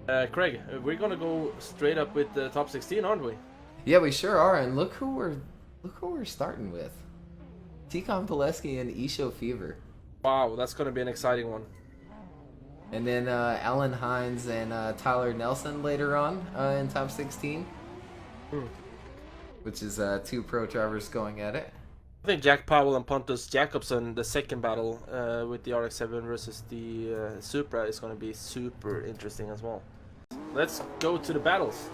Craig, we're gonna go straight up with the top 16, aren't we? Yeah, we sure are, and look who we're starting with. Teakon, Pileski, and Isho Fever. Wow, that's gonna be an exciting one. And then Alan Hines and Tyler Nelson later on in top 16. Which is two pro drivers going at it. I think Jack Powell and Pontus Jacobson, the second battle with the RX-7 versus the Supra, is going to be super interesting as well. Let's go to the battles.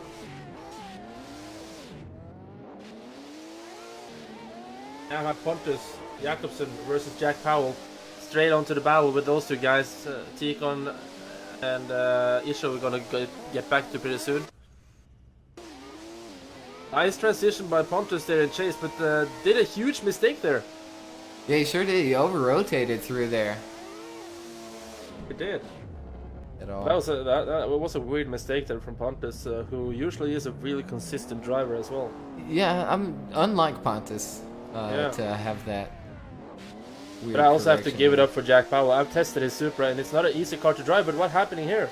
Now I have Pontus Jacobson versus Jack Powell. Straight on to the battle with those two guys. Teakon and Isho we're going to get back to pretty soon. Nice transition by Pontus there in chase, but did a huge mistake there. Yeah, he sure did. He over-rotated through there. He did. At all. That was a weird mistake there from Pontus, who usually is a really consistent driver as well. Yeah, I'm unlike Pontus to have that. But I also have to give it up for Jack Powell. I've tested his Supra, and it's not an easy car to drive. But what's happening here?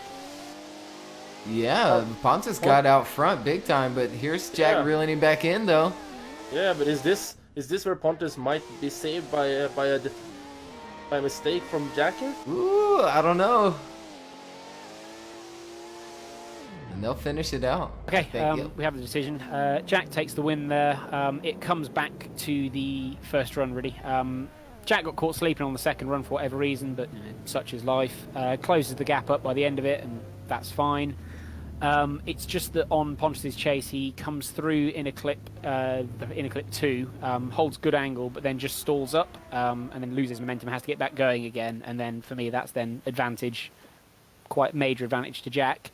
Yeah, Pontus got out front big time, but here's Jack reeling him back in though. Yeah, but is this where Pontus might be saved by a mistake from Jack here? Ooh, I don't know. And they'll finish it out. Okay, we have the decision. Jack takes the win there. It comes back to the first run really. Jack got caught sleeping on the second run for whatever reason, but such is life. Closes the gap up by the end of it, and that's fine. It's just that on Pontus's chase, he comes through in a clip 2, holds good angle, but then just stalls up and then loses momentum, has to get back going again. And then for me, that's then advantage, quite major advantage to Jack.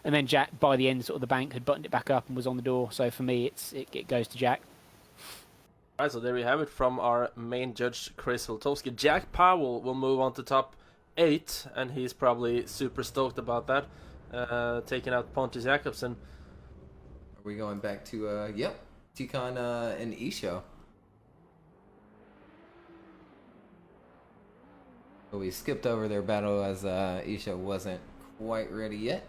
And then Jack, by the end sort of the bank, had buttoned it back up and was on the door. So for me, it goes to Jack. Alright, so there we have it from our main judge, Chris Wiltowski. Jack Powell will move on to top 8, and he's probably super stoked about that. Taking out Pontus Jacobson. Are we going back to, yep, Teakon and Isho? But we skipped over their battle as Isho wasn't quite ready yet.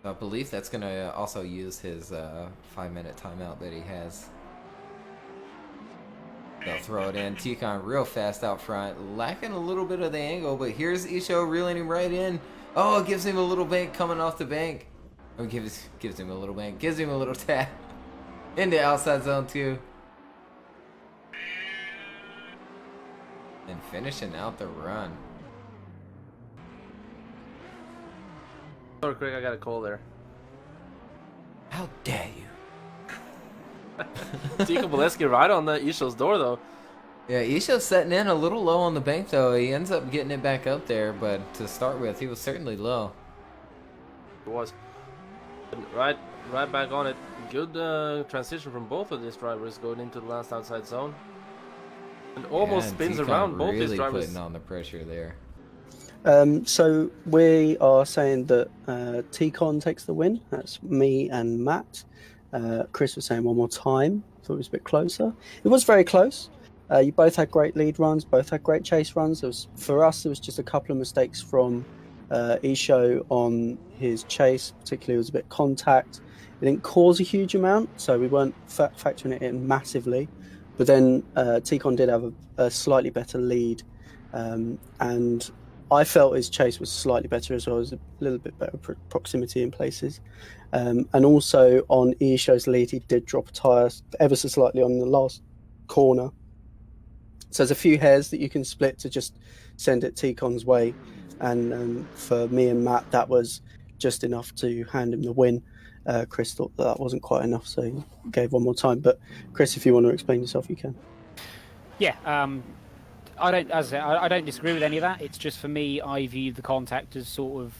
I believe that's going to also use his 5-minute timeout that he has. They'll throw it in. Teakon real fast out front, lacking a little bit of the angle, but here's Isho reeling him right in. Oh, it gives him a little bank coming off the bank. Oh, gives him a little bank. Gives him a little tap. Into outside zone 2. And finishing out the run. Sorry, Craig, I got a call there. How dare you? Teakon Pileski right on the Isho's door, though. Yeah, Isho's setting in a little low on the bank, though. He ends up getting it back up there, but to start with, he was certainly low. It was. Right back on it. Good transition from both of these drivers going into the last outside zone. And almost spins Teakon around both really these drivers. putting on the pressure there. So we are saying that Teakon takes the win. That's me and Matt. Chris was saying one more time. Thought it was a bit closer. It was very close. You both had great lead runs, both had great chase runs. For us, there was just a couple of mistakes from Isho on his chase, particularly it was a bit contact. It didn't cause a huge amount, so we weren't factoring it in massively. But then Teakon did have a slightly better lead, and I felt his chase was slightly better as well. It was a little bit better proximity in places. And also on Isho's lead, he did drop a tyre ever so slightly on the last corner. So there's a few hairs that you can split to just send it Teakon's way. And for me and Matt, that was just enough to hand him the win. Chris thought that wasn't quite enough, so he gave one more time. But Chris, if you want to explain yourself, you can. Yeah, I don't, as I say, I don't disagree with any of that. It's just for me, I view the contact as sort of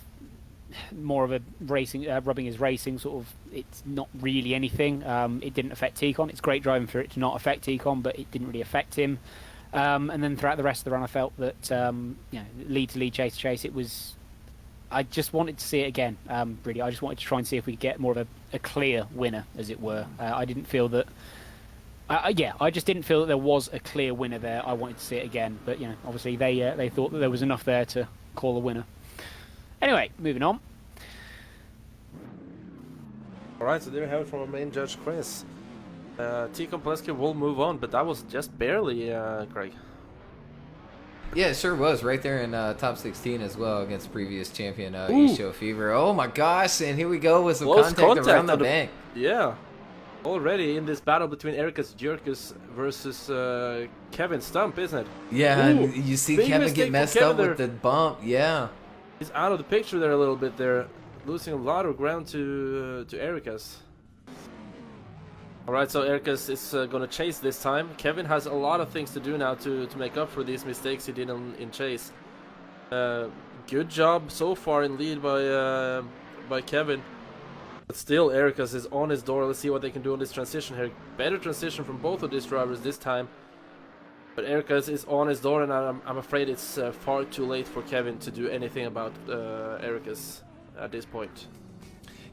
more of a racing, rubbing his racing. Sort of, it's not really anything. It didn't affect Teakon. It's great driving for it to not affect Teakon, but it didn't really affect him. And then throughout the rest of the run, I felt that lead to lead, chase to chase. It was. I just wanted to see it again. Really, I just wanted to try and see if we could get more of a clear winner, as it were. I didn't feel that. I just didn't feel that there was a clear winner there. I wanted to see it again, but obviously they thought that there was enough there to call a winner. Anyway, moving on. Alright, so there we have it from our main judge, Chris. Teakon Pascal will move on, but that was just barely, Greg. Yeah, it sure was. Right there in top 16 as well against previous champion Isho Fever. Oh my gosh, and here we go with some Close contact around the bank. Yeah. Already in this battle between Erika's Jerkus versus Kevin Stump, isn't it? Yeah, Ooh, and you see big Kevin mistake get from messed Kevin up there. with the bump. Yeah. He's out of the picture there a little bit there, losing a lot of ground to Erika's. Alright, so Erika's is going to chase this time. Kevin has a lot of things to do now to make up for these mistakes he did in chase. Good job so far in lead by Kevin. But still, Erika's is on his door. Let's see what they can do on this transition here. Better transition from both of these drivers this time. But Erika's is on his door, and I'm afraid it's far too late for Kevin to do anything about Erika's at this point.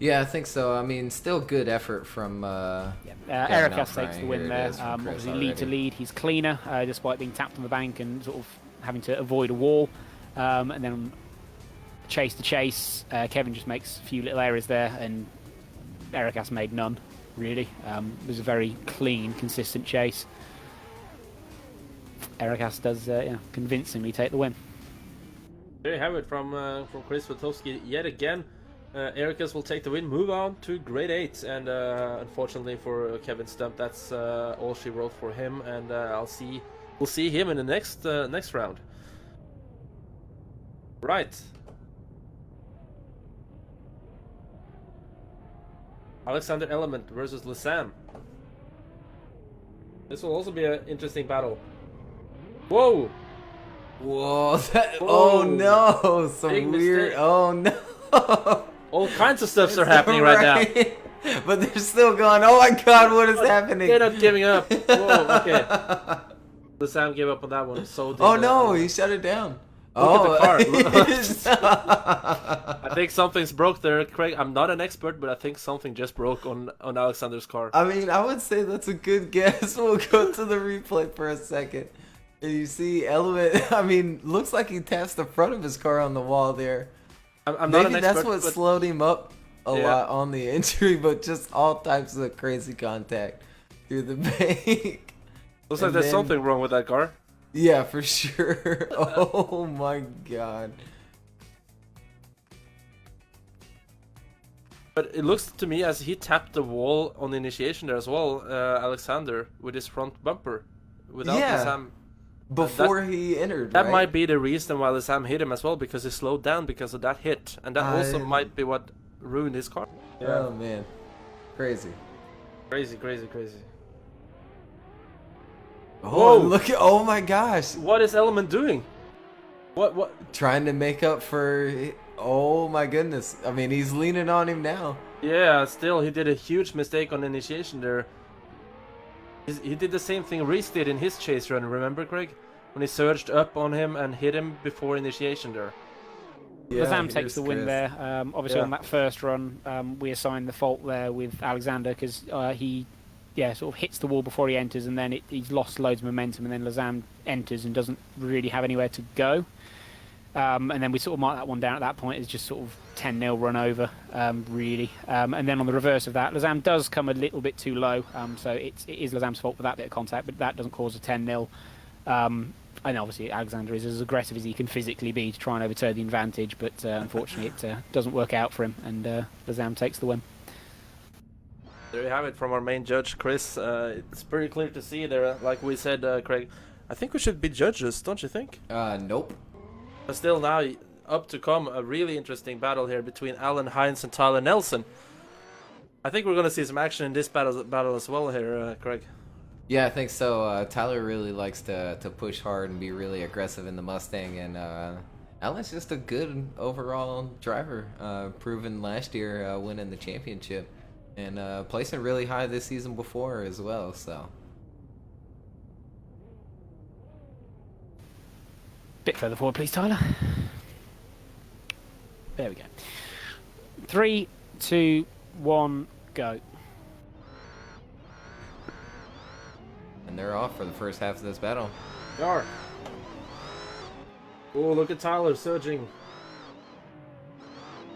Yeah, I think so. I mean, still good effort from Erika takes the win Here it there. is from Chris Obviously, lead to already. lead. He's cleaner, despite being tapped on the bank and sort of having to avoid a wall. And then chase to chase, Kevin just makes a few little errors there, and Erika's made none, really. It was a very clean, consistent chase. Erika's does convincingly take the win. There you have it from Chris Witowski yet again. Erika's will take the win, move on to grade 8, and unfortunately for Kevin Stump, that's all she wrote for him, and we'll see him in the next round. Right. Alexander Element versus Lissam. This will also be an interesting battle. Whoa! Whoa! Whoa. Oh no! Some Big weird. mistake. Oh no! All kinds of stuffs are happening right now. But they're still going. Oh my God! What is happening? They're not giving up. Whoa, okay. Lissam gave up on that one. So did, Oh no! He shut it down. Look at the car. I think something's broke there, Craig. I'm not an expert, but I think something just broke on Alexander's car. I mean, I would say that's a good guess. We'll go to the replay for a second. And you see Element, I mean, looks like he taps the front of his car on the wall there. I'm not Maybe an that's expert, what but slowed him up a Yeah. lot on the injury, but just all types of crazy contact through the bank. looks like and there's then- something wrong with that car. Yeah, for sure. Oh my God. But it looks to me as he tapped the wall on the initiation there as well, Alexander, with his front bumper. Without Yeah. Lissam. Before he entered, That right? might be the reason why Lissam hit him as well, because he slowed down because of that hit. And that also might be what ruined his car. Oh man. Crazy. Crazy, crazy, crazy. Oh, Whoa. look at, oh my gosh. What is Element doing? What? Trying to make up for, oh my goodness. I mean, he's leaning on him now. Yeah, still, he did a huge mistake on initiation there. He did the same thing Reese did in his chase run, remember, Craig? When he surged up on him and hit him before initiation there. Lissam takes the win Chris. there. Obviously, Yeah. on that first run, we assigned the fault there with Alexander because he sort of hits the wall before he enters, and then he's lost loads of momentum, and then Lissam enters and doesn't really have anywhere to go. And then we sort of mark that one down at that point as just sort of 10-0 run over, really. And then on the reverse of that, Lissam does come a little bit too low, so it is Lissam's fault for that bit of contact, but that doesn't cause a 10-0. And obviously Alexander is as aggressive as he can physically be to try and overturn the advantage, but unfortunately it doesn't work out for him, and Lissam takes the win. There you have it from our main judge, Chris. It's pretty clear to see there, like we said, Craig. I think we should be judges, don't you think? Nope. But still now, up to come a really interesting battle here between Alan Hines and Tyler Nelson. I think we're going to see some action in this battle as well here, Craig. Yeah, I think so. Tyler really likes to push hard and be really aggressive in the Mustang, and Alan's just a good overall driver, proven last year winning the championship, and placing really high this season before as well, so. Bit further forward, please, Tyler. There we go. 3, 2, 1, go. And they're off for the first half of this battle. Yar. Oh, look at Tyler surging.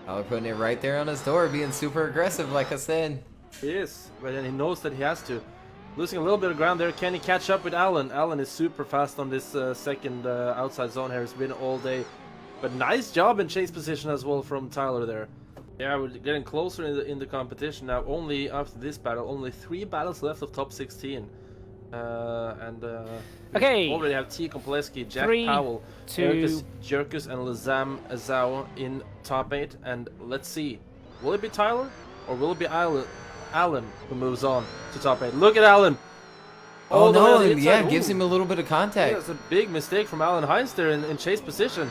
Tyler putting it right there on his door, being super aggressive, like I said. He is, but then he knows that he has to. Losing a little bit of ground there. Can he catch up with Alan? Alan is super fast on this second outside zone here. It's been all day. But nice job in chase position as well from Tyler there. Yeah, we're getting closer in the competition now. Only after this battle, only 3 battles left of top 16. Okay. We already have Teakon, Poleski, Jack 3, Powell, 2. Erika, Jacobson, and Lazam Azao in top 8. And let's see, will it be Tyler or will it be Alan who moves on to top 8? Look at Alan. Oh the way on no, the inside. yeah, Ooh. gives him a little bit of contact. Yeah, it's a big mistake from Alan Hines there in chase position.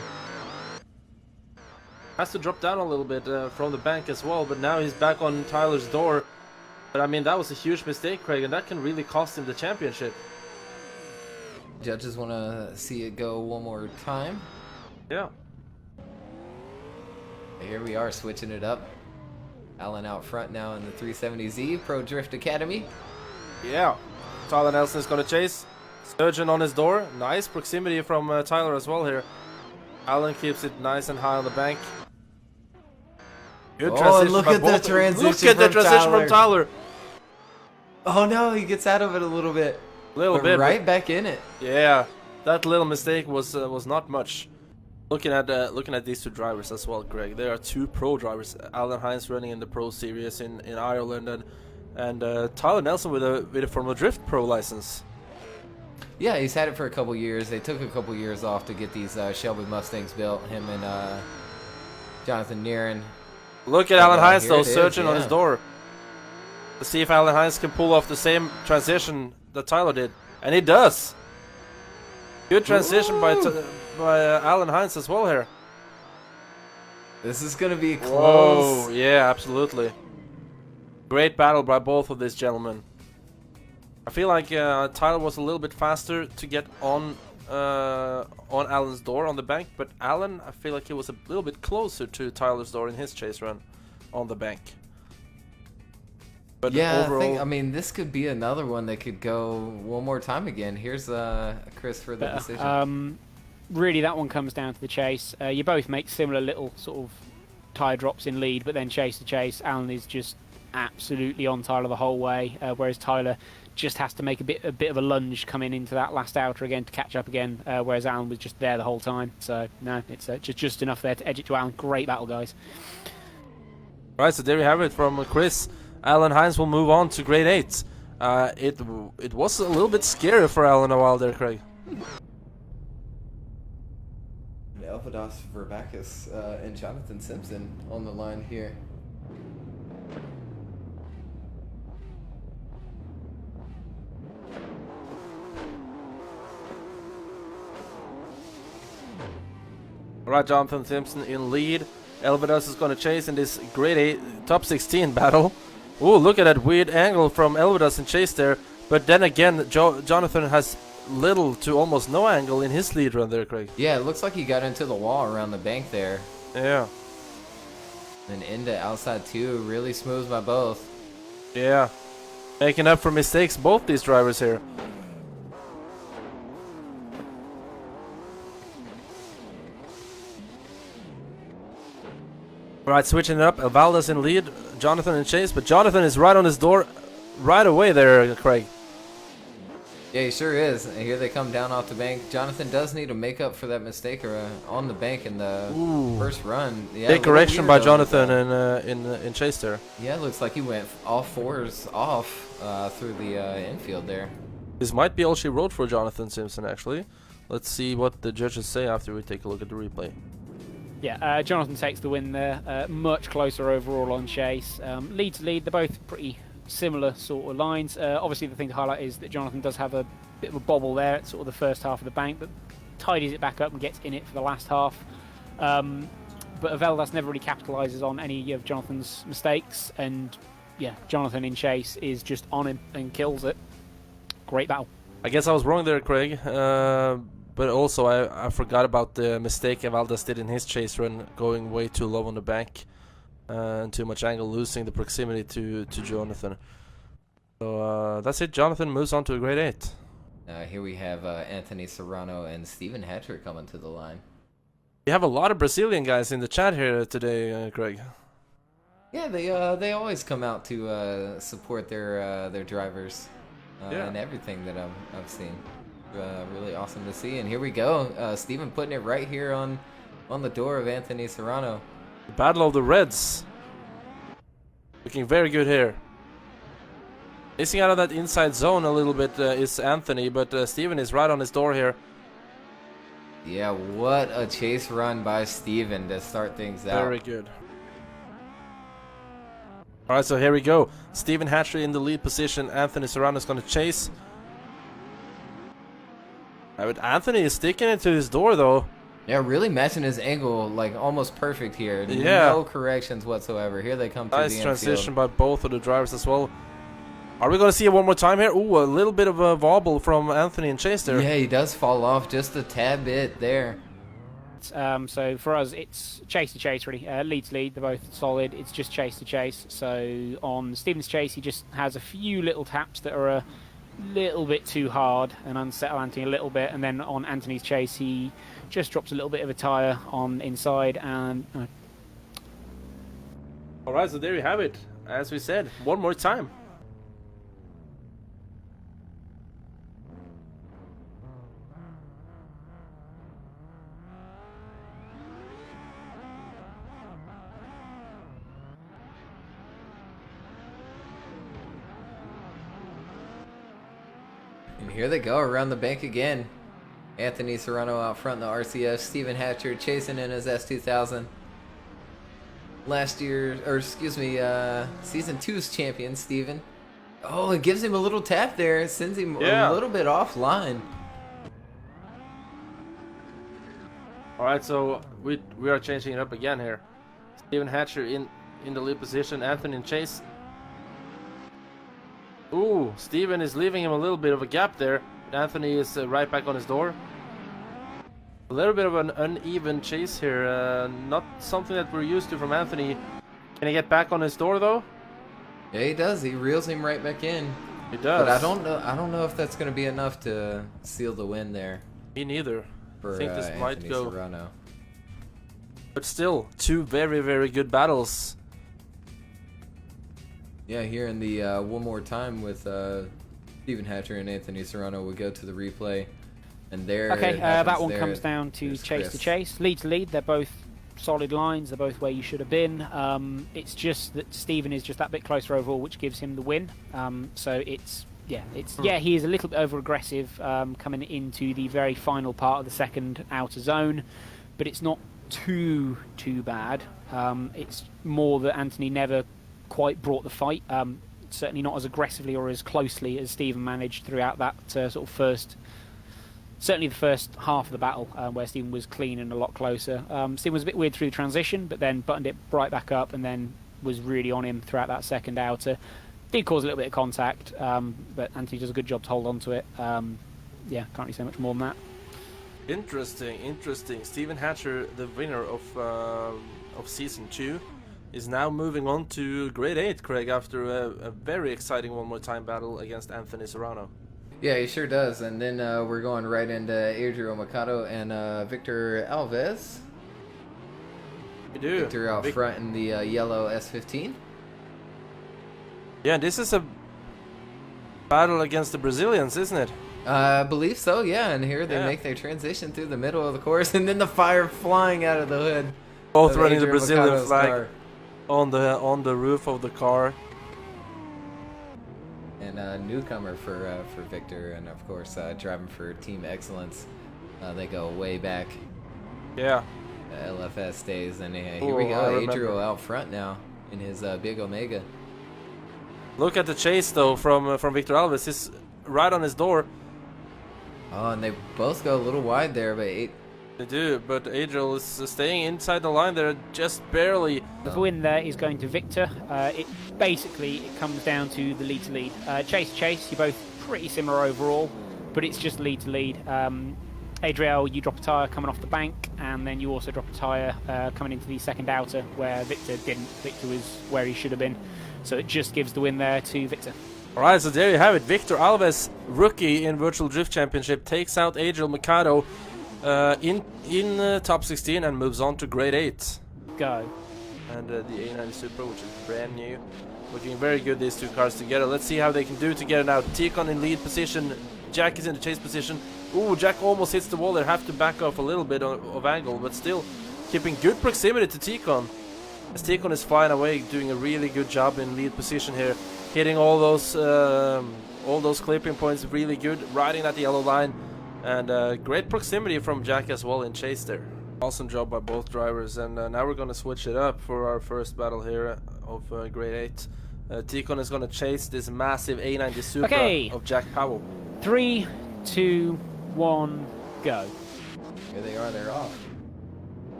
Has to drop down a little bit from the bank as well, but now he's back on Tyler's door. But I mean, that was a huge mistake, Craig, and that can really cost him the championship. Judges want to see it go one more time. Yeah. Here we are, switching it up. Alan out front now in the 370Z Pro Drift Academy. Yeah. Tyler Nelson is going to chase. Surgeon on his door. Nice proximity from Tyler as well here. Alan keeps it nice and high on the bank. Good transition. Look by at both. the transition. Look at the transition from Tyler. Oh no, he gets out of it a little bit. Little But bit. right back in it. Yeah. That little mistake was not much. Looking at these 2 drivers as well, Greg. There are 2 pro drivers. Alan Hines running in the Pro Series in Ireland, and Tyler Nelson with a Formula Drift Pro license. Yeah, he's had it for a couple years. They took a couple years off to get these Shelby Mustangs built. Him and Jonathan Nearen. Look at Alan Hines here though, it is, searching on his yeah. door. Let's see if Alan Hines can pull off the same transition that Tyler did, and he does. Good transition by Alan Hines as well here. This is gonna be close. Whoa, yeah, absolutely. Great battle by both of these gentlemen. I feel like Tyler was a little bit faster to get on Alan's door on the bank, but Alan, I feel like he was a little bit closer to Tyler's door in his chase run on the bank. But Yeah, overall, I mean, this could be another one that could go one more time again. Here's Chris for the decision. Really, that one comes down to the chase. You both make similar little sort of tire drops in lead, but then chase to chase. Alan is just absolutely on Tyler the whole way, whereas Tyler just has to make a bit of a lunge coming into that last outer again to catch up again, whereas Alan was just there the whole time. So no, it's just enough there to edge it to Alan. Great battle, guys. right, so there we have it from Chris. Alan Hines will move on to grade 8. It was a little bit scary for Alan a while there, Craig. Elvados Verbakis and Jonathan Simpson on the line here. Alright, Jonathan Simpson in lead. Elvados is going to chase in this grade 8 top 16 battle. Ooh, look at that weird angle from Elvados in chase there. But then again, Jonathan has little to almost no angle in his lead run there, Craig. Yeah, it looks like he got into the wall around the bank there. Yeah. And into outside 2, really smooth by both. Yeah. Making up for mistakes, both these drivers here. Right, switching it up. Valdes in lead, Jonathan in chase, but Jonathan is right on his door right away there, Craig. Yeah, he sure is. And here they come down off the bank. Jonathan does need to make up for that mistake on the bank in the first run. Yeah, big correction by though, Jonathan in chase there. Yeah, it looks like he went all 4s off through the infield there. This might be all she wrote for Jonathan Simpson, actually. Let's see what the judges say after we take a look at the replay. Yeah, Jonathan takes the win there. Much closer overall on chase. Lead to lead, they're both pretty similar sort of lines. Obviously, the thing to highlight is that Jonathan does have a bit of a bobble there at sort of the first half of the bank, but tidies it back up and gets in it for the last half. But Valdes never really capitalises on any of Jonathan's mistakes, and yeah, Jonathan in chase is just on him and kills it. Great battle. I guess I was wrong there, Craig. But also, I forgot about the mistake Valdes did in his chase run, going way too low on the bank and too much angle, losing the proximity to Jonathan. So that's it. Jonathan moves on to a grade 8. Here we have Anthony Serrano and Stephen Hatcher coming to the line. You have a lot of Brazilian guys in the chat here today, Craig. Yeah, they always come out to support their drivers and everything that I've seen. Really awesome to see. And here we go, Steven putting it right here on the door of Anthony Serrano. The Battle of the Reds. Looking very good here. Missing out of that inside zone a little bit is Anthony, but Steven is right on his door here. Yeah, what a chase run by Steven to start things out. Very good. Alright, so here we go. Steven Hatcher in the lead position. Anthony Serrano is going to chase. But Anthony is sticking it to his door, though. Yeah, really matching his angle like almost perfect here. Yeah. No corrections whatsoever. Here they come to Nice the transition infield. by both of the drivers as well. Are we going to see it one more time here? Ooh, a little bit of a wobble from Anthony and Chase there. Yeah, he does fall off just a tad bit there. So for us, it's chase to chase, really. Lead to lead, they're both solid. It's just chase to chase. So on Steven's chase, he just has a few little taps that are a little bit too hard and unsettle Anthony a little bit. And then on Anthony's chase, he just drops a little bit of a tyre on inside. And Alright, so there you have it. As we said, one more time. And here they go around the bank again. Anthony Serrano out front in the RCS. Steven Hatcher chasing in his S2000. Last year, or excuse me, Season 2's champion, Steven. Oh, it gives him a little tap there. Sends him a little bit offline. Alright, so we are changing it up again here. Steven Hatcher in the lead position. Anthony and Chase. Ooh, Steven is leaving him a little bit of a gap there. Anthony is right back on his door. A little bit of an uneven chase here. Not something that we're used to from Anthony. Can he get back on his door though? Yeah, he does. He reels him right back in. He does. But I don't know if that's going to be enough to seal the win there. Me neither. For, I think this might Anthony go. Serrano. But still, two very, very good battles. Yeah, here in the one more time with Steven Hatcher and Anthony Serrano, we'll go to the replay. And there okay, it happens. that one There comes down to there's chase Chris. to chase. Lead to lead, they're both solid lines. They're both where you should have been. It's just that Steven is just that bit closer overall, which gives him the win. So it's he is a little bit over aggressive coming into the very final part of the second outer zone, but it's not too bad. It's more that Anthony never quite brought the fight. Certainly not as aggressively or as closely as Steven managed throughout that sort of first. Certainly the first half of the battle, where Steven was clean and a lot closer. Steven was a bit weird through the transition, but then buttoned it right back up and then was really on him throughout that second outer. Did cause a little bit of contact, but Anthony does a good job to hold on to it. Can't really say much more than that. Interesting. Steven Hatcher, the winner of Season 2, is now moving on to Grade 8, Craig, after a very exciting one more time battle against Anthony Serrano. Yeah, he sure does. And then we're going right into Adriel Mercado and Victor Alves. We do. Victor out front in the yellow S15. Yeah, this is a battle against the Brazilians, isn't it? I believe so, yeah. And here they make their transition through the middle of the course, and then the fire flying out of the hood. Both running the Adriel Brazilian Mercado's flag car. on the roof of the car. And a newcomer for Victor, and of course driving for Team Excellence. They go way back. Yeah. LFS days, and here we go. Adriel out front now in his big Omega. Look at the chase though from Victor Alves. He's right on his door. Oh, and they both go a little wide there, but They do, but Adriel is staying inside the line there, just barely. The win there is going to Victor. It comes down to the lead to lead. Chase, you're both pretty similar overall, but it's just lead to lead. Adriel, you drop a tyre coming off the bank, and then you also drop a tyre coming into the second outer, where Victor didn't. Victor was where he should have been, so it just gives the win there to Victor. Alright, so there you have it. Victor Alves, rookie in Virtual Drift Championship, takes out Adriel Mercado. in top 16 and moves on to grade 8. Go. And the A90 Supra, which is brand new. Looking very good, these two cars together. Let's see how they can do together now. Teakon in lead position. Jack is in the chase position. Ooh, Jack almost hits the wall there. Have to back off a little bit of angle, but still keeping good proximity to Teakon. As Teakon is flying away, doing a really good job in lead position here. Hitting all those clipping points really good. Riding that yellow line. And great proximity from Jack as well in chase there. Awesome job by both drivers. And now we're going to switch it up for our first battle here of grade 8. Teakon is going to chase this massive A90 Supra of Jack Powell. 3, 2, 1, go. Here they are, they're off.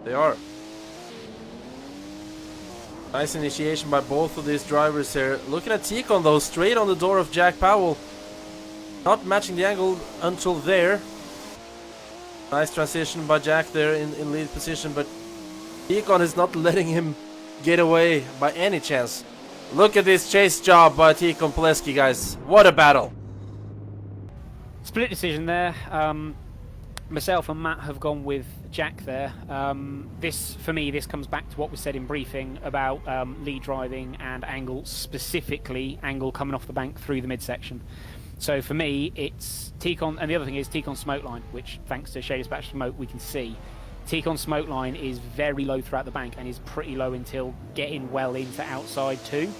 They are. Nice initiation by both of these drivers here. Looking at Teakon though, straight on the door of Jack Powell. Not matching the angle until there. Nice transition by Jack there in lead position, but Teakon is not letting him get away by any chance. Look at this chase job by Teakon Pleski, guys. What a battle. Split decision there. Myself and Matt have gone with Jack there. For me, this comes back to what was said in briefing about lead driving and angle, specifically angle coming off the bank through the midsection. So for me, it's Teakon, and the other thing is Teakon smoke line, which thanks to Shady Dispatch smoke we can see. Teakon smoke line is very low throughout the bank and is pretty low until getting well into outside too.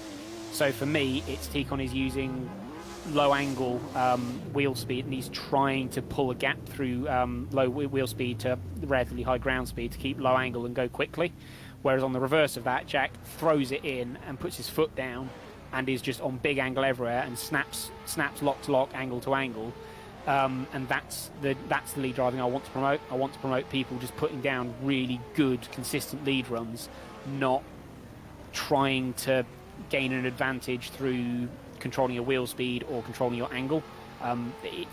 So for me, it's Teakon is using low angle wheel speed and he's trying to pull a gap through low wheel speed to relatively high ground speed to keep low angle and go quickly. Whereas on the reverse of that, Jack throws it in and puts his foot down and is just on big angle everywhere and snaps lock to lock, angle to angle. And that's the lead driving I want to promote. I want to promote people just putting down really good, consistent lead runs, not trying to gain an advantage through controlling your wheel speed or controlling your angle.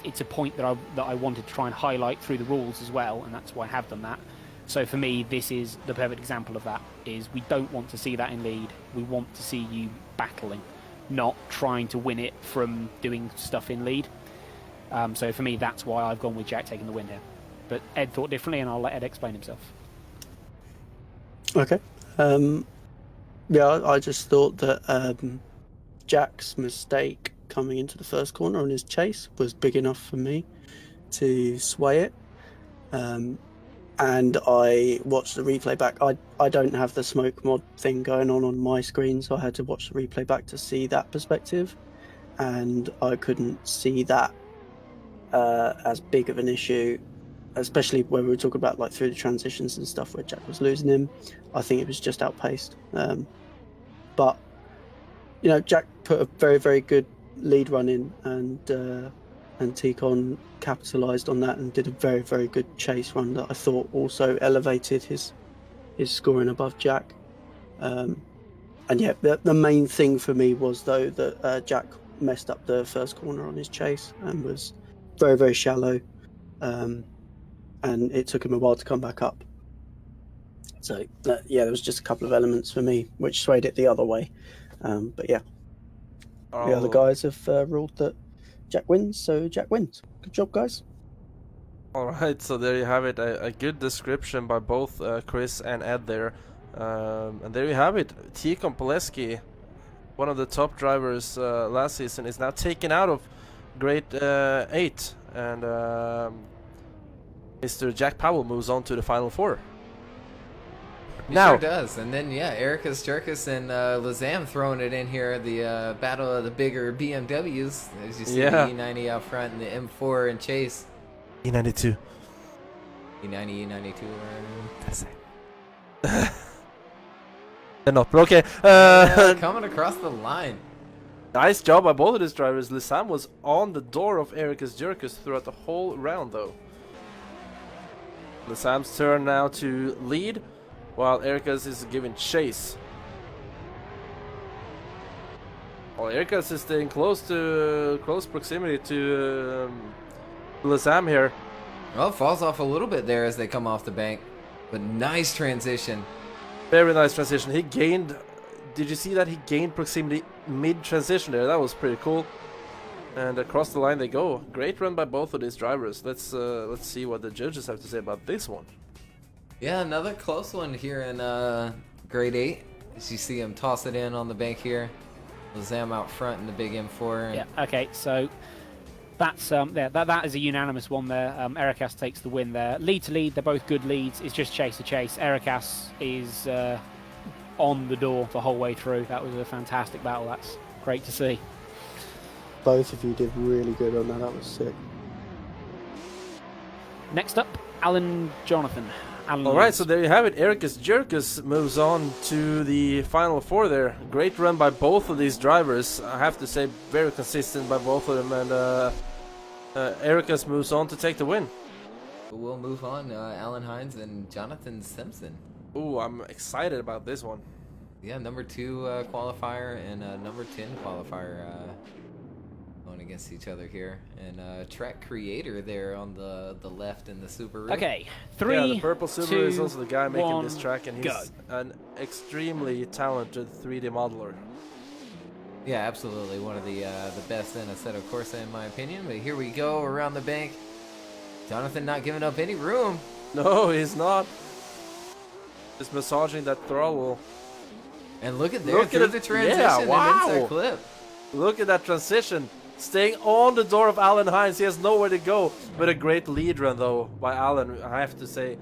It's a point that I wanted to try and highlight through the rules as well, and that's why I have done that. So for me, this is the perfect example of that. Is we don't want to see that in lead. We want to see you battling, not trying to win it from doing stuff in lead. So for me, that's why I've gone with Jack taking the win here. But Ed thought differently, and I'll let Ed explain himself. Okay. Yeah, I just thought that Jack's mistake coming into the first corner on his chase was big enough for me to sway it. And I watched the replay back. I don't have the smoke mod thing going on my screen, so I had to watch the replay back to see that perspective. And I couldn't see that as big of an issue, especially when we were talking about like through the transitions and stuff where Jack was losing him. I think it was just outpaced. But you know, Jack put a very, very good lead run in, and Teakon capitalised on that and did a very, very good chase run that I thought also elevated his scoring above Jack. And yeah, the main thing for me was though that Jack messed up the first corner on his chase and was very, very shallow, and it took him a while to come back up. So yeah, there was just a couple of elements for me which swayed it the other way. But yeah, the other guys have ruled that Jack wins, so Jack wins. Good job, guys. Alright, so there you have it. A good description by both Chris and Ed there. And there you have it. Teakon Pleski, one of the top drivers last season, is now taken out of grade 8. And Mr. Jack Powell moves on to the final 4. He Now, sure does. And then, yeah, Erika, Sturkis, and Lazam throwing it in here. The battle of the bigger BMWs. As you see the E90 out front and the M4 and Chase. E92. E90, E92. That's it. They're not, but okay. Coming across the line. Nice job by both of these drivers. Lazam was on the door of Erika's Jerkus throughout the whole round, though. Lazam's turn now to lead, while Erika's is giving chase. Well, Erika's is staying close proximity to Lazam here. Well, falls off a little bit there as they come off the bank. But nice transition. Very nice transition. He gained... Did you see that? He gained proximity mid-transition there. That was pretty cool. And across the line they go. Great run by both of these drivers. Let's see what the judges have to say about this one. Yeah, another close one here in grade 8. As you see him toss it in on the bank here. Lazam out front in the big M4. Yeah. Okay. So that's that is a unanimous one there. Erikas takes the win there. Lead to lead, they're both good leads. It's just chase to chase. Erikas is on the door the whole way through. That was a fantastic battle. That's great to see. Both of you did really good on that. That was sick. Next up, Alan Jonathan. Alan All right, leads. so there you have it. Erika's Jerkus moves on to the final 4 there. Great run by both of these drivers. I have to say, very consistent by both of them. And Erika's moves on to take the win. We'll move on. Alan Hines and Jonathan Simpson. Ooh, I'm excited about this one. Yeah, number 2 qualifier and number 10 qualifier going against each other here. And track creator there on the left in the Subaru. Okay, 3, Yeah, the purple Subaru 2, is also the guy making 1, this track, and he's go. an extremely talented 3D modeler. Yeah, absolutely. One of the best in Assetto Corsa, in my opinion. But here we go around the bank. Jonathan not giving up any room. No, he's not. Just massaging that throttle. And look at there, Look through at the it. transition Yeah, and wow. inside clip. Look at that transition. Staying on the door of Alan Hines. He has nowhere to go. But a great lead run, though, by Alan, I have to say.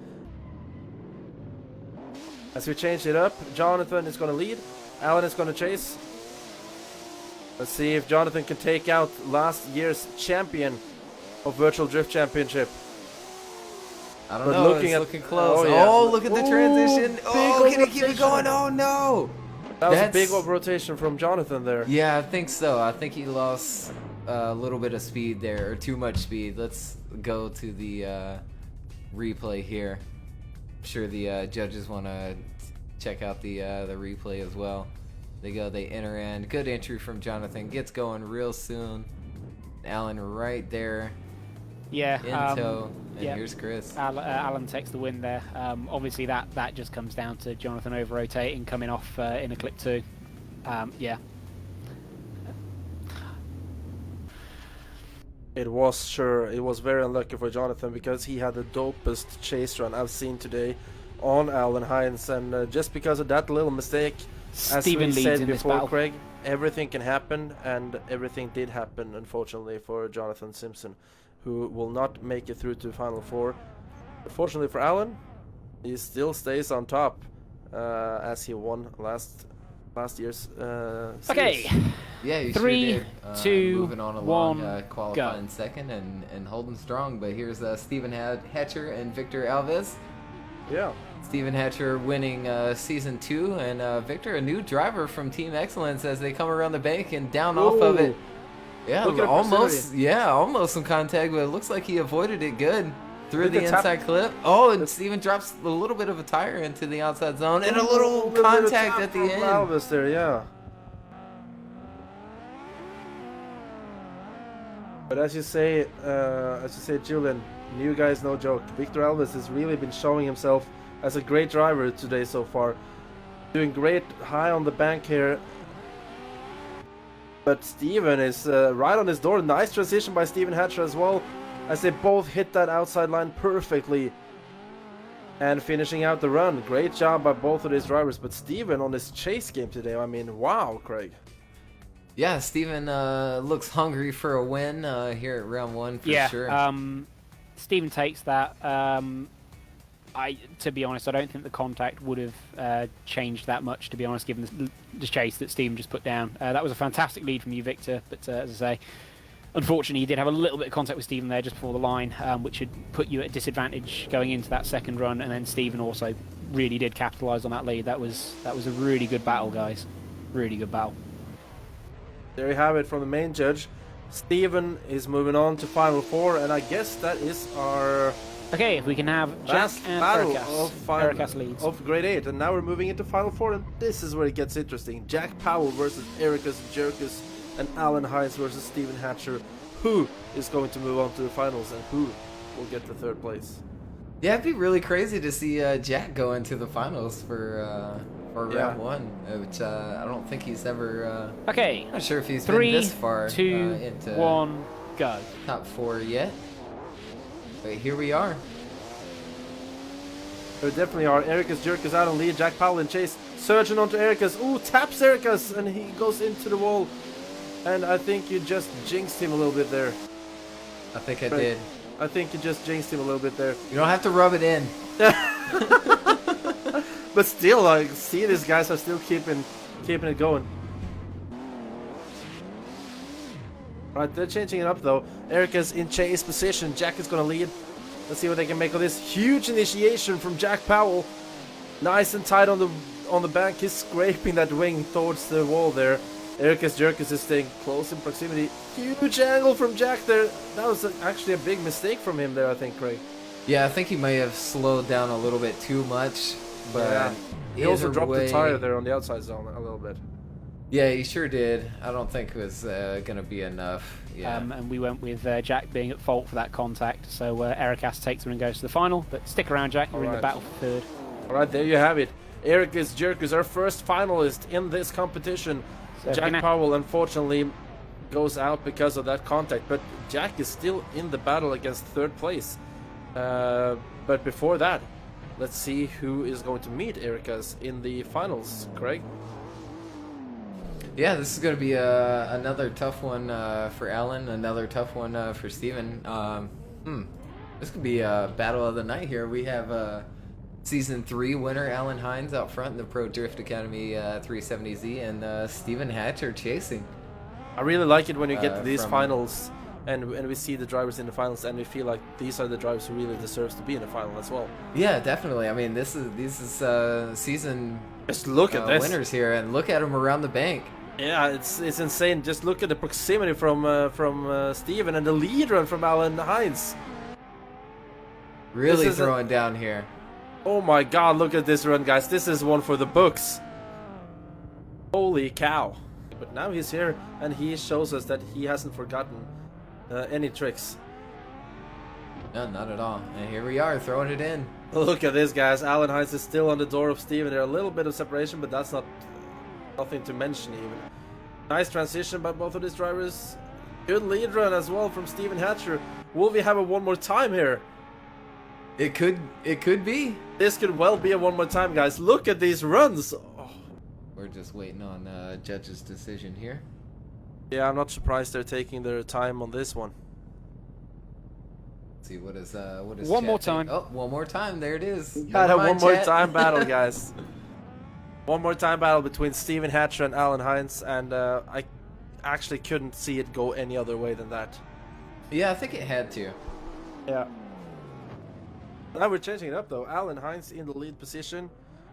As we change it up, Jonathan is going to lead. Alan is going to chase. Let's see if Jonathan can take out last year's champion of Virtual Drift Championship. I don't But know, looking it's at- looking close. oh, Oh, yeah. look at the Ooh, transition. big Oh, can he keep it rotation. going? Oh, no. That was a That's- big rotation from Jonathan there. Yeah, I think so. I think he lost a little bit of speed there, or too much speed. Let's go to the replay here. I'm sure the judges want to check out the replay as well. They go, they enter in. Good entry from Jonathan. Gets going real soon. Alan right there Yeah. in tow. And yeah. here's Chris. Alan takes the win there. Obviously, that just comes down to Jonathan over-rotating, coming off in a clip 2. Yeah. It was very unlucky for Jonathan because he had the dopest chase run I've seen today on Alan Hines, and just because of that little mistake, as Stephen we leads said in this before, battle. Craig, everything can happen, and everything did happen, unfortunately, for Jonathan Simpson, who will not make it through to Final 4. But fortunately for Alan, he still stays on top, as he won last year's Okay. series. Yeah, you 3, sure did. 2, moving on along, 1, qualifying second and holding strong. But here's Stephen Hatcher and Victor Alves. Yeah. Stephen Hatcher winning Season 2, and Victor, a new driver from Team Excellence, as they come around the bank and down off of it. Yeah, Look at almost some contact, but it looks like he avoided it good through Look the at inside clip. Oh, and Stephen drops a little bit of a tire into the outside zone, and a little bit of contact tap at the from end. Alves there, yeah. But as you say, Julian, new guy is no joke. Victor Alves has really been showing himself as a great driver today so far. Doing great high on the bank here. But Steven is right on his door. Nice transition by Stephen Hatcher as well, as they both hit that outside line perfectly. And finishing out the run. Great job by both of these drivers. But Steven on his chase game today, I mean, wow, Craig. Yeah, Steven looks hungry for a win here at round 1 for Yeah. sure. Stephen takes that. To be honest, I don't think the contact would have changed that much, to be honest, given the chase that Stephen just put down. That was a fantastic lead from you, Victor, but as I say, unfortunately, you did have a little bit of contact with Stephen there just before the line, which would put you at a disadvantage going into that second run, and then Stephen also really did capitalise on that lead. That was a really good battle, guys. Really good battle. There you have it from the main judge. Stephen is moving on to Final 4, and I guess that is our Okay, if we can have Jack last and battle Erikas leads. of grade 8, and now we're moving into Final 4, and this is where it gets interesting. Jack Powell versus Erika's Jerkus, and Alan Hines versus Stephen Hatcher. Who is going to move on to the finals, and who will get the 3rd place? Yeah, it'd be really crazy to see Jack go into the finals for for Yeah. round one, which I don't think he's ever. Okay. Not sure if he's 3, been this far 2, into 1, go. top 4 yet. But here we are. There definitely are. Erika's jerk is out on lead. Jack Powell in chase. Surging onto Erika's. Ooh, taps Erika's, and he goes into the wall. And I think you just jinxed him a little bit there. I think I did. I think you just jinxed him a little bit there. You don't have to rub it in. But still, like, see, these guys are still keeping it going. Right, they're changing it up though. Erika's in chase position. Jack is gonna lead. Let's see what they can make of this. Huge initiation from Jack Powell. Nice and tight on the bank. He's scraping that wing towards the wall there. Erika's Jerkus is staying close in proximity. Huge angle from Jack there. That was actually a big mistake from him there, I think, Craig. Yeah, I think he may have slowed down a little bit too much, but Yeah. He also either dropped way- the tire there on the outside zone a little bit. Yeah, he sure did. I don't think it was gonna be enough. Yeah. And we went with Jack being at fault for that contact. So Erika takes them and goes to the final. But stick around, Jack. You're in the Alright. battle for third. Alright, there you have it. Erika's Jerkus, our first finalist in this competition. So Jack Gina- Powell unfortunately goes out because of that contact, but Jack is still in the battle against third place. But before that, let's see who is going to meet Erika's in the finals, Craig. Yeah, this is going to be another tough one for Alan, another tough one for Steven. This could be a battle of the night here. We have Season 3 winner Alan Hines out front in the Pro Drift Academy 370Z, and Steven Hatcher chasing. I really like it when you get to these from- finals and we see the drivers in the finals and we feel like these are the drivers who really deserves to be in the final as well. Yeah, definitely. I mean, this is season Just look at this. winners here, and look at them around the bank. Yeah, it's insane. Just look at the proximity from Steven and the lead run from Alan Hines. Really This is a- throwing down here. Oh my god, look at this run, guys. This is one for the books. Holy cow. But now he's here and he shows us that he hasn't forgotten any tricks. No, not at all. And here we are, throwing it in. Look at this, guys. Alan Hines is still on the door of Steven. There are a little bit of separation, but that's nothing to mention even. Nice transition by both of these drivers. Good lead run as well from Steven Hatcher. Will we have a one more time here? It could be. This could well be a one more time, guys. Look at these runs. Oh. We're just waiting on judge's decision here. Yeah, I'm not surprised they're taking their time on this one. Let's see what is One more chat saying? time. Oh, one more time. There it is. Got Never a mind, one more chat. time battle, guys. One more time battle between Steven Hatcher and Alan Hines, and I actually couldn't see it go any other way than that. Yeah, I think it had to. Yeah. Now we're changing it up though. Alan Hines in the lead position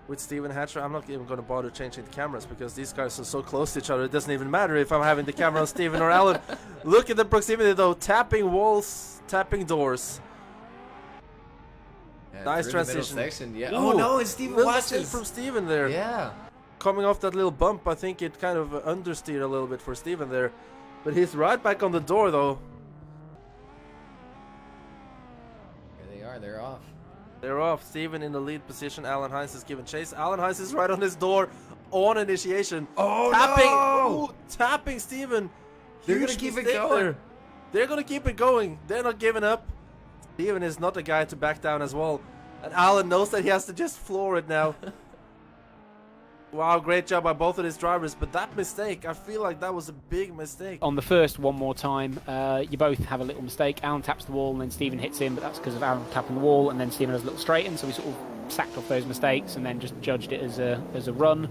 with Steven Hatcher. I'm not even going to bother changing the cameras because these guys are so close to each other. It doesn't even matter if I'm having the camera on Steven or Alan. Look at the proximity though. Tapping walls, tapping doors. Yeah, Nice through the middle transition. section. Yeah. Ooh, Oh no, it's Steven Little mistake watches. from Steven there. Yeah. Coming off that little bump, I think it kind of understeered a little bit for Steven there. But he's right back on the door though. Here they are. They're off. They're off. Steven in the lead position. Alan Hines is giving chase. Alan Hines is right on his door on initiation. Oh Tapping, no! ooh, tapping Steven. They're Huge gonna keep it mistake going. there. They're gonna keep it going. They're not giving up. Steven is not the guy to back down as well. And Alan knows that he has to just floor it now. Wow, great job by both of these drivers. But that mistake, I feel like that was a big mistake. On the first one more time, you both have a little mistake. Alan taps the wall and then Steven hits him, but that's because of Alan tapping the wall, and then Steven has a little straighten, so we sort of sacked off those mistakes and then just judged it as a run. It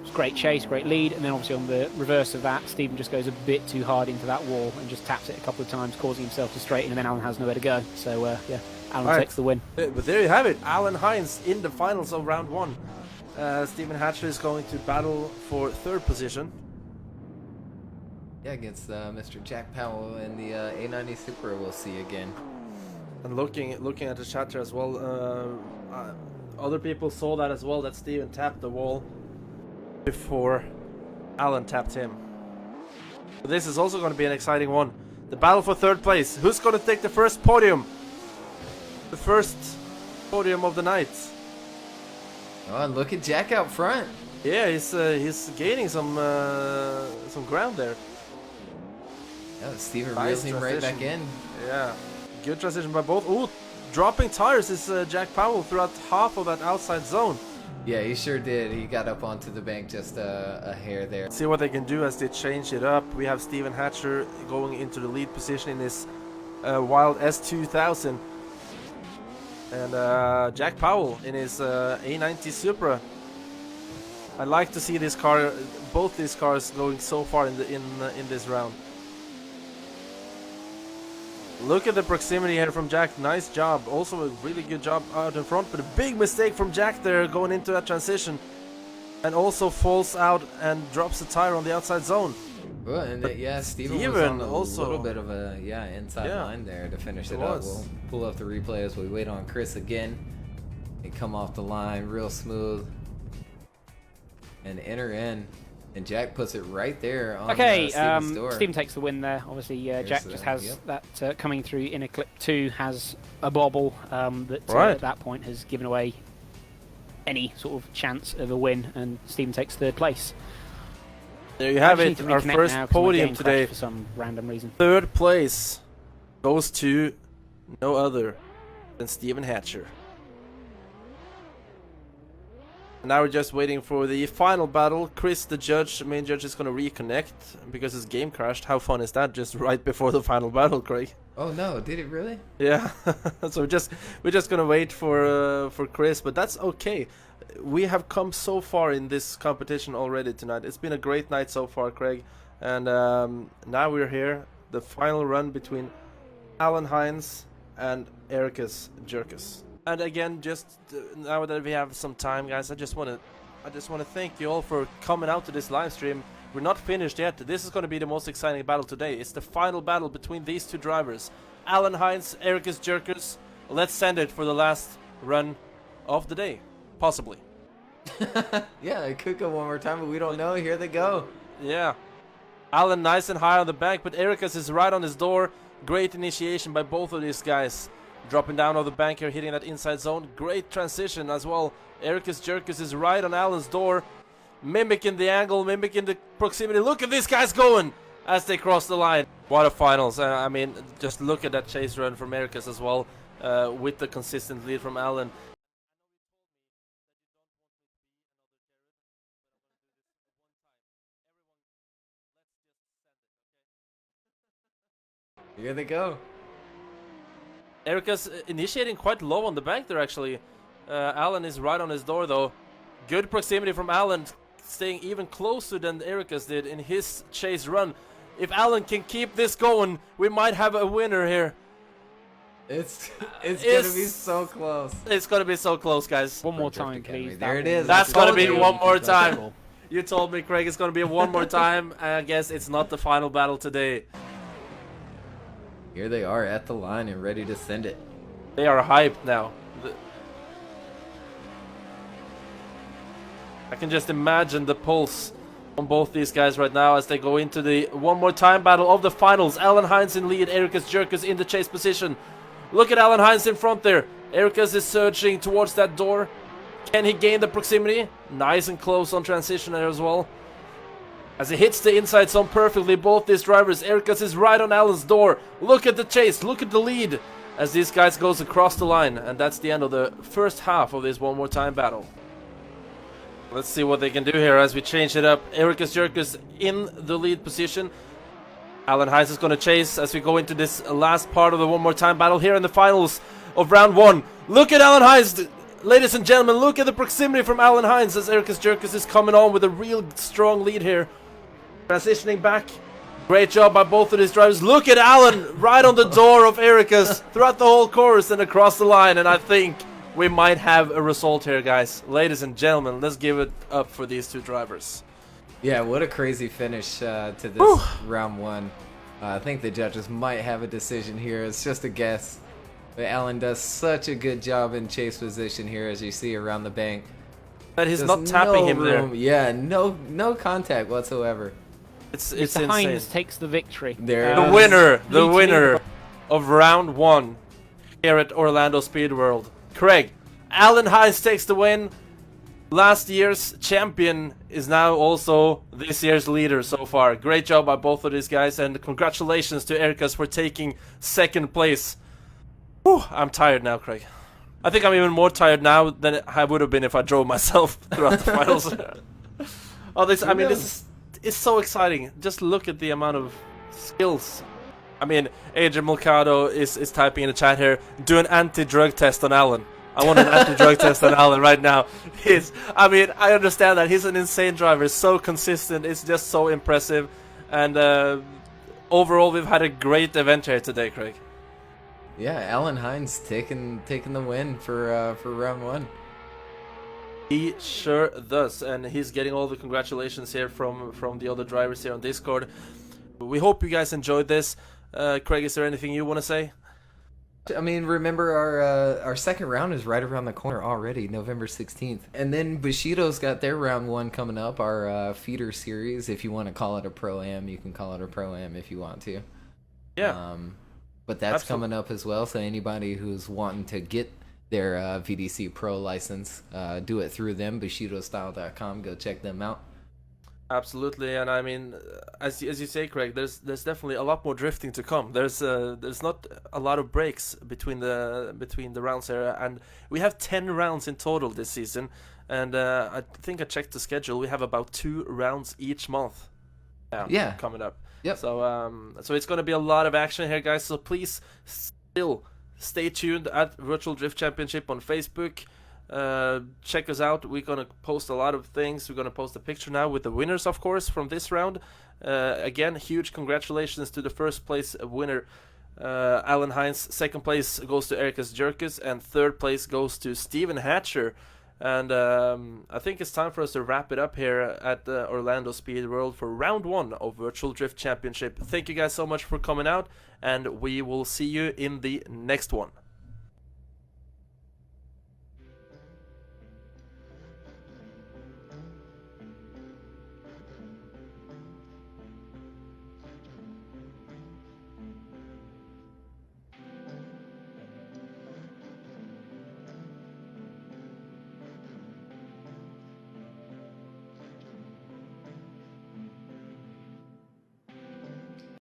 was great chase, great lead, and then obviously on the reverse of that, Steven just goes a bit too hard into that wall and just taps it a couple of times, causing himself to straighten, and then Alan has nowhere to go. So yeah, Alan Right. takes the win. But there you have it. Alan Hines in the finals of round one. Steven Hatcher is going to battle for third position. Yeah, against Mr. Jack Powell in the A90 Supra. We'll see again. And looking at the chat here as well, other people saw that as well, that Steven tapped the wall before Alan tapped him. But this is also going to be an exciting one. The battle for third place. Who's going to take the first podium? The first podium of the night. Oh, and look at Jack out front. Yeah, he's gaining some ground there. Yeah, Steven Nice reels him right back transition. in. Yeah, good transition by both. Ooh, dropping tires is Jack Powell throughout half of that outside zone. Yeah, he sure did. He got up onto the bank just a hair there. See what they can do as they change it up. We have Steven Hatcher going into the lead position in this wild S2000. And Jack Powell in his A90 Supra. I like to see this car, both these cars, going so far in this round. Look at the proximity here from Jack. Nice job. Also a really good job out in front, but a big mistake from Jack there going into that transition, and also falls out and drops the tire on the outside zone. Well, and yeah, Steven was Steven on also- a little bit of a inside Yeah, line there to finish it it up. was. We'll pull up the replay as we wait on Chris again. They come off the line real smooth and enter in, and Jack puts it right there on Okay, Steven's door. Steven takes the win there. Obviously, Jack the- just has yep. that coming through inner clip 2 has a bobble that Right. at that point has given away any sort of chance of a win, and Steven takes third place. There you have Actually it, need to our reconnect first now 'cause my podium game today. crashed for some random reason. Third place goes to no other than Steven Hatcher. Now we're just waiting for the final battle. Chris, the judge, main judge, is going to reconnect because his game crashed. How fun is that? Just right before the final battle, Craig. Oh no, did it really? Yeah. So we're just going to wait for Chris, but that's okay. We have come so far in this competition already tonight. It's been a great night so far, Craig. And now we're here, the final run between Alan Hines and Erika's Jerkus. And again, just now that we have some time, guys, I just want to thank you all for coming out to this live stream. We're not finished yet. This is going to be the most exciting battle today. It's the final battle between these two drivers, Alan Hines, Erika's Jerkus. Let's send it for the last run of the day, possibly. Yeah, it could go one more time, but we don't know. Here they go. Yeah, Alan nice and high on the bank, but Erika's is right on his door. Great initiation by both of these guys. Dropping down on the bank here, hitting that inside zone. Great transition as well. Erika's Jerkus is right on Alan's door, mimicking the angle, mimicking the proximity. Look at these guys going as they cross the line. What a finals. I mean, just look at that chase run from Erika's as well, with the consistent lead from Alan. Here they go. Erika's initiating quite low on the bank there, actually. Alan is right on his door, though. Good proximity from Alan, staying even closer than Erika's did in his chase run. If Alan can keep this going, we might have a winner here. It's gonna be so close. It's gonna be so close, guys. One more Drift time, Academy. please. There That it is. one. That's gonna be Told you. one more time. You told me, Craig, it's gonna be one more time. I guess it's not the final battle today. Here they are at the line and ready to send it. They are hyped now. I can just imagine the pulse on both these guys right now as they go into the one more time battle of the finals. Alan Hines in lead, Erika's Jerkus in the chase position. Look at Alan Hines in front there. Erika's is surging towards that door. Can he gain the proximity? Nice and close on transition there as well. As he hits the inside zone perfectly, both these drivers. Erika's is right on Alan's door. Look at the chase, look at the lead as these guys goes across the line. And that's the end of the first half of this one more time battle. Let's see what they can do here as we change it up. Erika's Jerkus in the lead position. Alan Hines is going to chase as we go into this last part of the one more time battle here in the finals of round one. Look at Alan Hines, ladies and gentlemen. Look at the proximity from Alan Hines as Erika's Jerkus is coming on with a real strong lead here. Transitioning back. Great job by both of these drivers. Look at Alan right on the door of Erika's throughout the whole course and across the line. And I think we might have a result here, guys. Ladies and gentlemen, let's give it up for these two drivers. Yeah, what a crazy finish to this round one. I think the judges might have a decision here. It's just a guess. But Alan does such a good job in chase position here, as you see around the bank. But he's Just not tapping no him there. room. Yeah, no contact whatsoever. It's Mr. insane. Hines takes the victory. There The it is. winner of round one here at Orlando Speed World. Craig, Alan Hines takes the win. last year's champion is now also this year's leader so far. Great job by both of these guys, and congratulations to Erika for taking second place. Whew, I'm tired now, Craig. I think I'm even more tired now than I would have been if I drove myself throughout the finals. This is so exciting. Just look at the amount of skills. I mean, Adriel Mercado is typing in the chat here, do an anti-drug test on Alan. I want an anti-drug test on Alan right now. I understand that he's an insane driver, so consistent, it's just so impressive, and overall we've had a great event here today, Craig. Yeah, Alan Hines taking the win for round one. He sure does, and he's getting all the congratulations here from the other drivers here on Discord. We hope you guys enjoyed this. Craig, is there anything you want to say? I mean, remember our second round is right around the corner already, November 16th. And then Bushido's got their round one coming up, our feeder series. If you want to call it a Pro-Am, you can call it a Pro-Am if you want to. Yeah. But that's coming up as well, so anybody who's wanting to get their VDC Pro license, do it through them, bushidostyle.com. Go check them out. Absolutely, and I mean, as you say, Craig, there's definitely a lot more drifting to come. There's not a lot of breaks between the rounds here, and we have 10 rounds in total this season. And I think I checked the schedule. We have about 2 rounds each month. Coming up. Yep. So it's going to be a lot of action here, guys. So please still stay tuned at Virtual Drift Championship on Facebook. Check us out. We're gonna post a lot of things. We're gonna post a picture now with the winners, of course, from this round. Again, huge congratulations to the first place winner, Alan Hines. Second place goes to Erika's Jerkus, and third place goes to Stephen Hatcher. And I think it's time for us to wrap it up here at Orlando Speed World for round 1 of Virtual Drift Championship. Thank you guys so much for coming out, and we will see you in the next one.